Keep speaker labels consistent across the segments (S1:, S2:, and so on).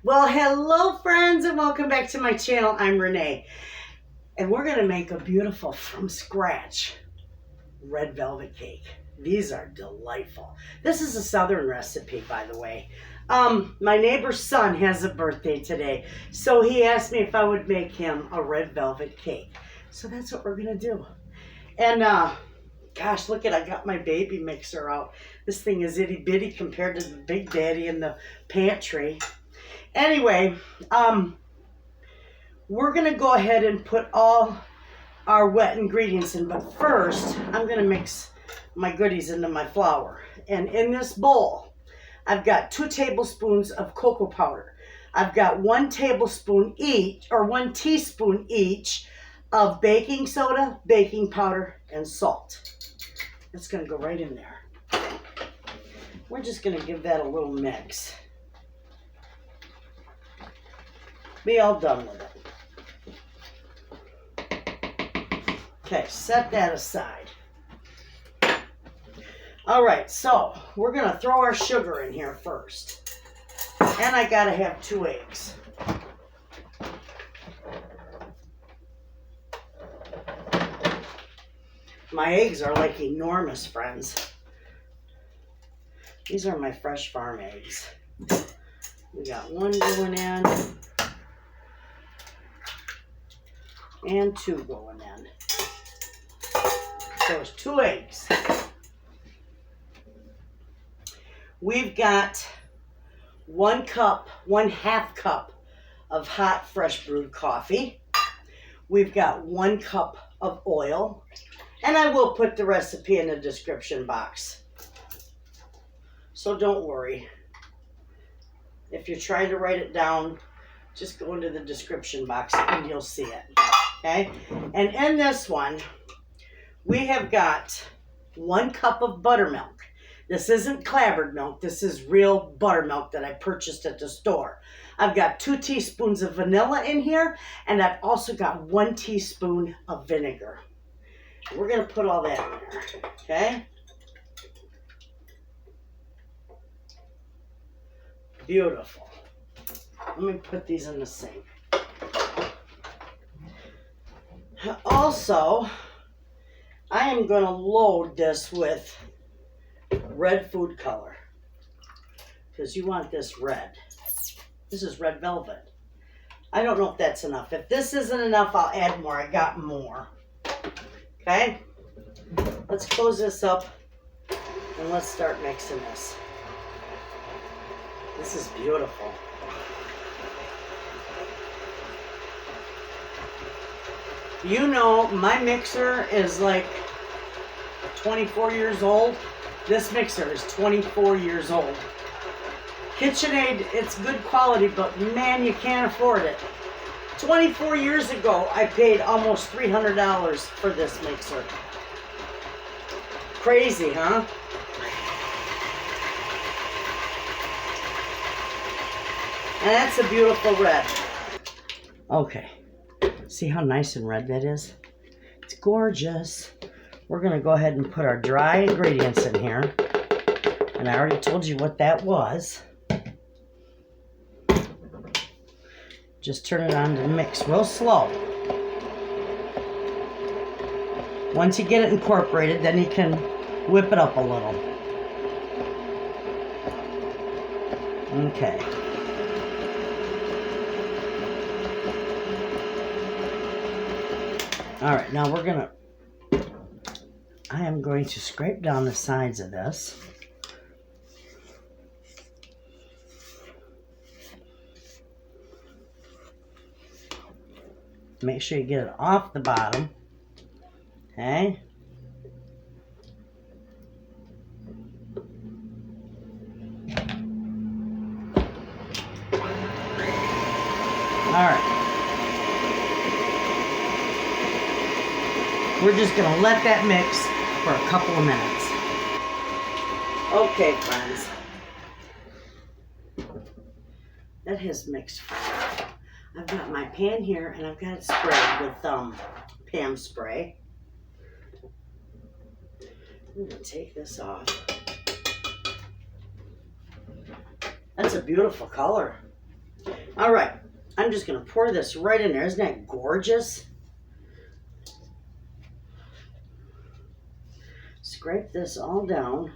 S1: Well, hello friends and welcome back to my channel. I'm Renee and we're going to make a beautiful from scratch red velvet cake. These are delightful. This is a southern recipe, by the way. My neighbor's son has a birthday today, so he asked me if I would make him a red velvet cake. So that's what we're going to do. And gosh, look at, I got my baby mixer out. This thing is itty bitty compared to the big daddy in the pantry. Anyway, we're going to go ahead and put all our wet ingredients in. But first, I'm going to mix my goodies into my flour. And in this bowl, I've got 2 tablespoons of cocoa powder. I've got 1 tablespoon each, or 1 teaspoon each, of baking soda, baking powder, and salt. That's going to go right in there. We're just going to give that a little mix. Be all done with it. Okay, set that aside. All right, so we're going to throw our sugar in here first. And I got to have 2 eggs. My eggs are like enormous, friends. These are my fresh farm eggs. We got 1 going in. And 2 going in. So there's 2 eggs. We've got 1/2 cup of hot fresh brewed coffee. We've got 1 cup of oil. And I will put the recipe in the description box. So don't worry. If you're trying to write it down, just go into the description box and you'll see it. Okay? And in this one, we have got 1 cup of buttermilk. This isn't clabbered milk. This is real buttermilk that I purchased at the store. I've got 2 teaspoons of vanilla in here, and I've also got 1 teaspoon of vinegar. We're going to put all that in there, okay? Beautiful. Let me put these in the sink. Also, I am going to load this with red food color because you want this red. This is red velvet. I don't know if that's enough. If this isn't enough, I'll add more. I got more. Okay, let's close this up and let's start mixing this. This is beautiful. You know, my mixer is like 24 years old. This mixer is 24 years old. KitchenAid, it's good quality, but man, you can't afford it. 24 years ago, I paid almost $300 for this mixer. Crazy, huh? And that's a beautiful red. Okay. See how nice and red that is? It's gorgeous. We're going to go ahead and put our dry ingredients in here. And I already told you what that was. Just turn it on to mix real slow. Once you get it incorporated, then you can whip it up a little. Okay. All right, now I am going to scrape down the sides of this. Make sure you get it off the bottom. Okay. All right. We're just going to let that mix for a couple of minutes. Okay, friends. That has mixed fine. I've got my pan here and I've got it sprayed with Pam spray. I'm going to take this off. That's a beautiful color. All right, I'm just gonna pour this right in there. Isn't that gorgeous? Scrape this all down.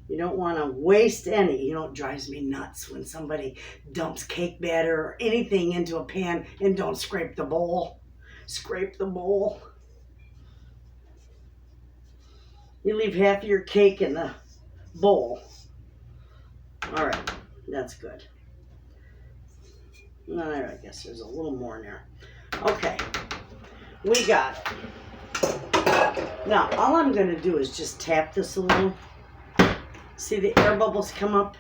S1: You don't want to waste any. You know, it drives me nuts when somebody dumps cake batter or anything into a pan and don't scrape the bowl. Scrape the bowl. You leave half of your cake in the bowl. All right, that's good. I guess there's a little more in there. Okay, we got it. Now, all I'm going to do is just tap this a little. See the air bubbles come up?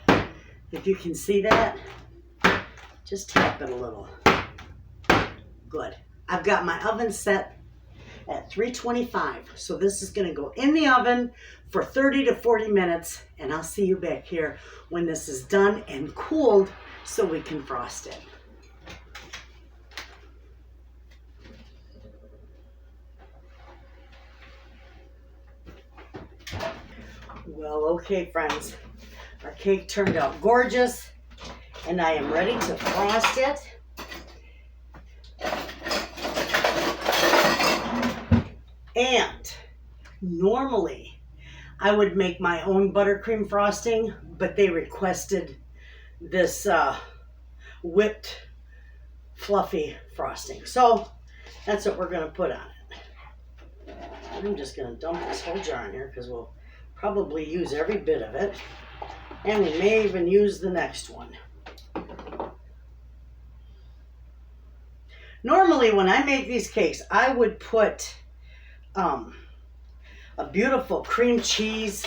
S1: If you can see that, just tap it a little. Good. I've got my oven set at 325. So this is going to go in the oven for 30 to 40 minutes. And I'll see you back here when this is done and cooled so we can frost it. Well, okay, friends, our cake turned out gorgeous, and I am ready to frost it. And normally, I would make my own buttercream frosting, but they requested this whipped, fluffy frosting. So that's what we're going to put on it. I'm just going to dump this whole jar in here because we'll probably use every bit of it, and we may even use the next one. Normally when I make these cakes, I would put a beautiful cream cheese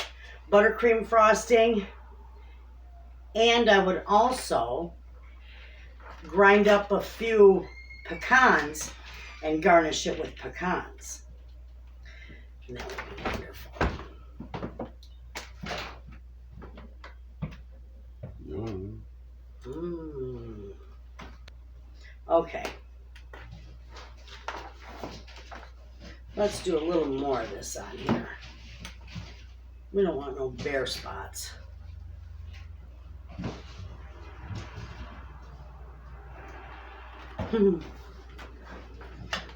S1: buttercream frosting, and I would also grind up a few pecans and garnish it with pecans. And that would be wonderful. Okay. Let's do a little more of this on here. We don't want no bare spots.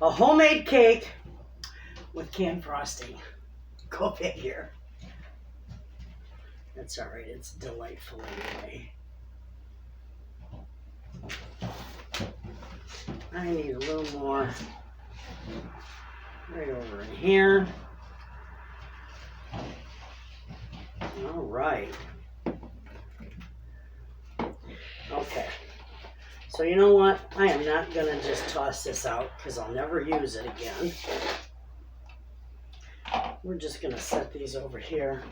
S1: A homemade cake with canned frosting. Go figure. That's all right. It's delightful anyway. I need a little more right over in here. All right. Okay. So you know what? I am not going to just toss this out because I'll never use it again. We're just going to set these over here.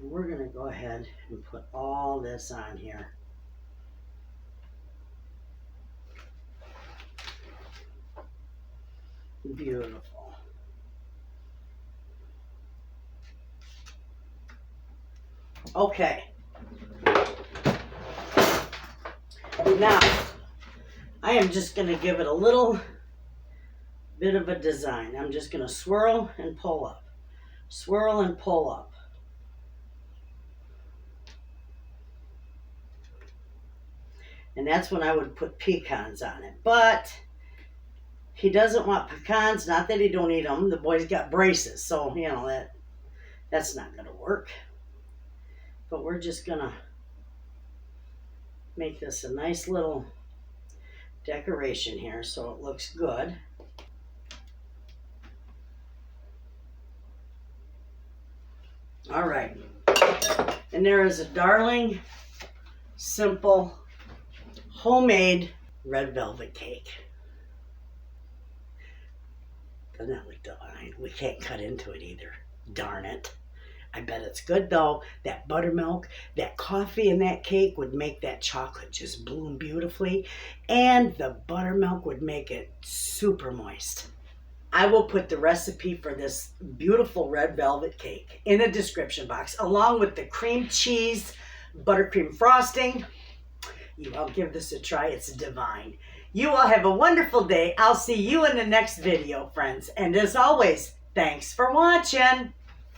S1: And we're going to go ahead and put all this on here. Beautiful. Okay. Now, I am just going to give it a little bit of a design. I'm just going to swirl and pull up. Swirl and pull up. And that's when I would put pecans on it. But he doesn't want pecans. Not that he don't eat them. The boy's got braces. So, you know, that's not going to work. But we're just going to make this a nice little decoration here so it looks good. All right. And there is a darling, simple, homemade red velvet cake. Doesn't that look divine? We can't cut into it either. Darn it. I bet it's good though. That buttermilk, that coffee in that cake would make that chocolate just bloom beautifully. And the buttermilk would make it super moist. I will put the recipe for this beautiful red velvet cake in the description box, along with the cream cheese buttercream frosting. You all give this a try. It's divine. You all have a wonderful day. I'll see you in the next video, friends. And as always, thanks for watching.